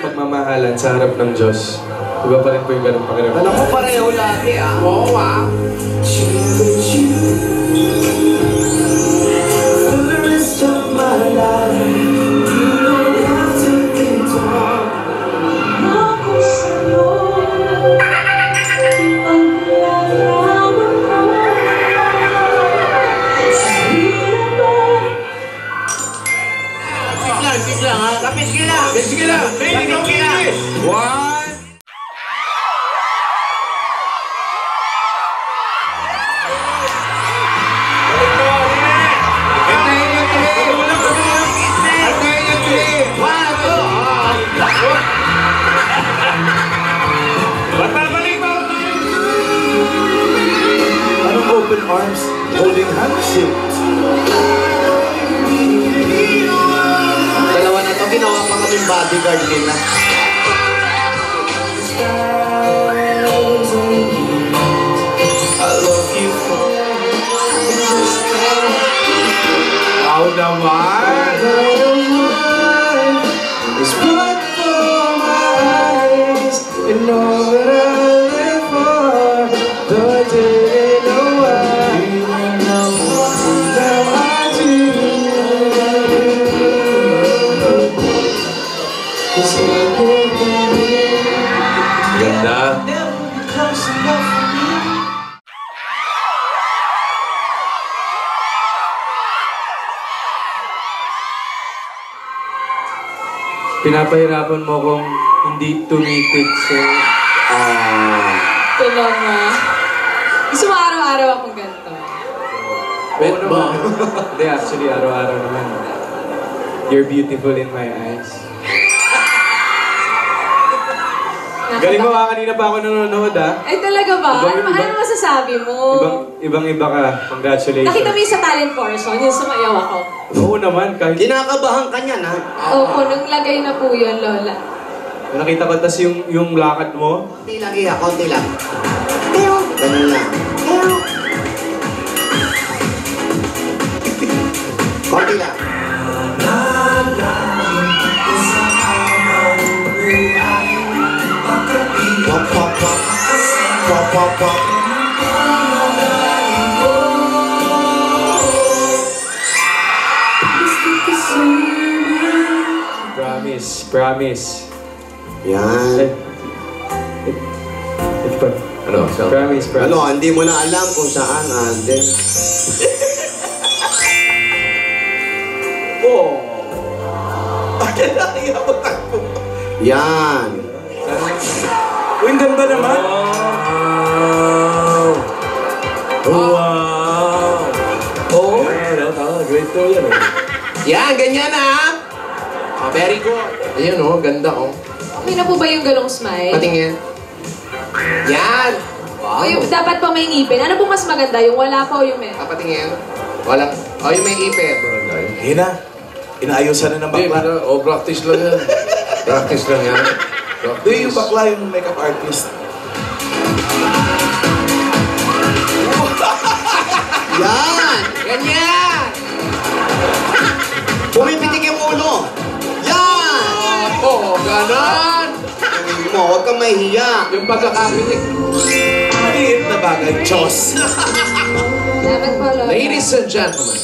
pagmamahalan sa harap ng Diyos. Iba pa rin po yung ganun pakiramdam. Alam mo, pareho lagi ah. Oo ah. Sige na! One! Anong open arms, holding hands? Dalawa na to, ginawa pa kaming bodyguard nila. Wow naman! It's what for my eyes and all that I live for. Though I didn't know why, now I do. Ganda. Pinapahirapan mo kung hindi tumitik sa... Tulong mo. Gusto mo araw-araw akong ganito. Oo naman. Hindi, actually, araw-araw naman. You're beautiful in my eyes. Galing mo kanina pa ako nanonood Ay talaga ba? Ano masasabi mo? Ibang-iba ka. Congratulations. Nakita mo yung sa talent portion, yung sumayaw ako. Oo naman. Kahit... Kinakabahan ka niyan ha? Opo, nung lagay na po yun, Lola. Nakita ko tas yung lakad mo. Konti lang iya, konti lang. Ganun lang. Konti lang. Pop, pop, pop. Pop, pop, pop. Promise. Yan. Ito pa. Ano? Promise. Ano, hindi mo na alam kung saan ande. Oh! Bakit nakiya mo takbo? Yan. Uy, ang ganda naman! Wow! Oh! Great to yan Yan, ganyan ha. Oh, very good. Ayan oh, ganda oh. Okay na po ba yung galong smile? Patingin. Yan. O yung dapat pa may ngipin. Ano po mas maganda? Yung wala pa o yung meron? Patingin. Walang. Oh, yung may ipin. Hina, inaayusan na ng bakla. Oh, practice lang yan. Practice lang yan. Do yung bakla yung makeup artist? Yan. Ganyan. Pumipitik yung ulo. Yan. Oh, ganon! Mo, huwag kang mahihiya. Yung pagkakapitik. Maliit na bagay, Diyos. Salamat po, Lola. Ladies and gentlemen,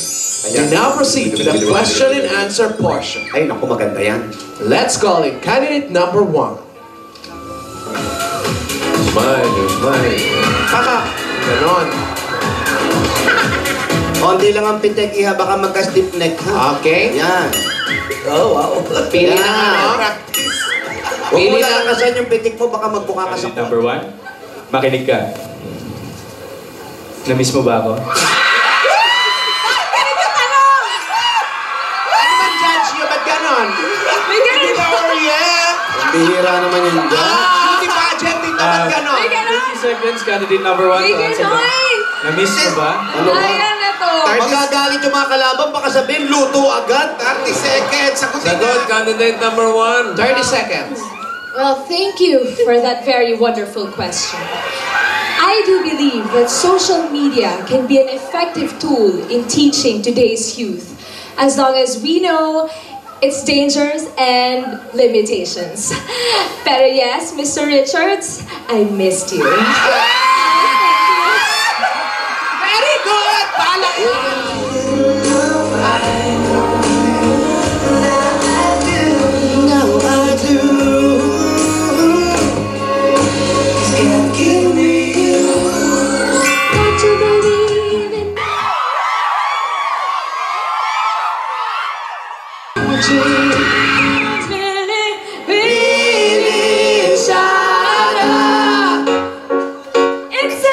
we now proceed to the question and answer portion. Ay, naku, maganda yan. Let's call in candidate number 1. Smile, smile. Kaka. Ganon. Konti lang ang pitek, iha. Baka magka-stiff neck, ha? Okay. Yan. Oh, wow. Pili na Yan. ano? Huwag mo lakasan yung pitik mo, baka magbuka ka sa... Number 1, makinig ka. Na-miss mo ba ako? Ano bang judge nyo? Ba't ganon? May ganun! Bihira naman yung dyan. Beauty pageant dito, ba't ganon? May ganun! 30 seconds, candidate number 1. May ganun! Na-miss mo ba? Ayan na to! Magagalit yung mga kalaban, baka sabihin, luto agad. 30 seconds. Sagot, candidate number 1. 30 seconds. Well, thank you for that very wonderful question. I do believe that social media can be an effective tool in teaching today's youth, as long as we know its dangers and limitations. Pero yes, Mr. Richards, I missed you. Very good! Balak mo! Now I do. Can't give me you. Got to believe in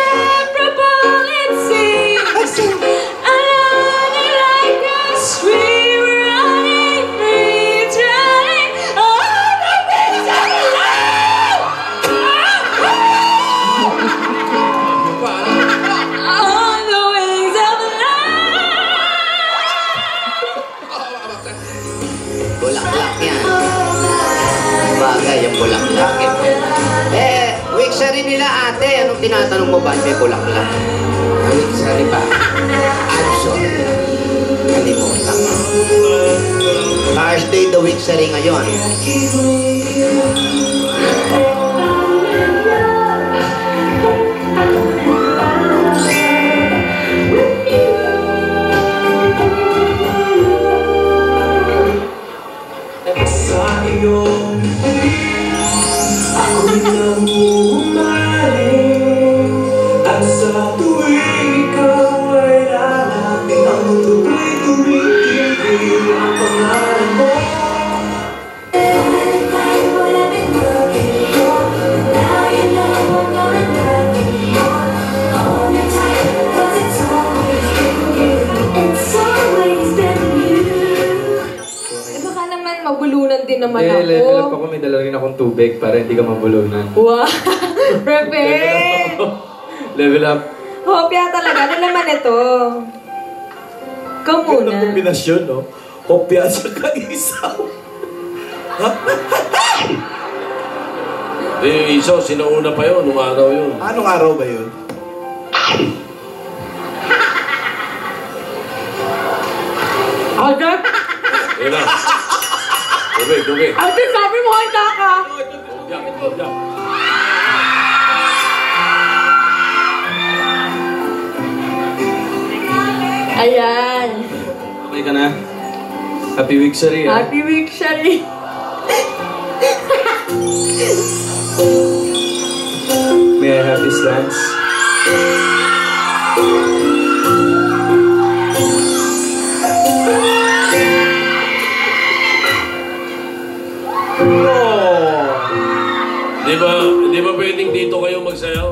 inseparable it seems. Running like a stream, running free, running on the wings of love. On the wings of love. Bulaklak yan. Bagay yung bulaklak. Wixary nila ate. Anong tinatanong mo ba? May bulaklak. Wixary ba? Adson. Kalimutan mo. Thursday the Wixary ngayon. Sa iyong ako'y namumaling. At sa tuwing ikaw ay lalapit, ang mutu'y tumitigil ang pangalan mo. Baka naman mabulunan din naman Eh, level up ako. ako. May dala rin akong tubig para hindi ka mabulunan. Wow! Pepe! Level up. Hopya talaga. Ano naman ito? Ikaw muna. Ang kombinasyon, no? Kopya at saka isaw. Eh, isaw, sinauna pa yun, nung araw yun. Anong araw ba yun? Agad? Yun na. Tubig, tubig. Ate, sabi mo ay kaka! Diyak, diyak. Ayan. Okay ka na? Happy Wixary, ah. Happy week, Shari. May I have this dance? Di ba pwedeng dito kayo magsayaw?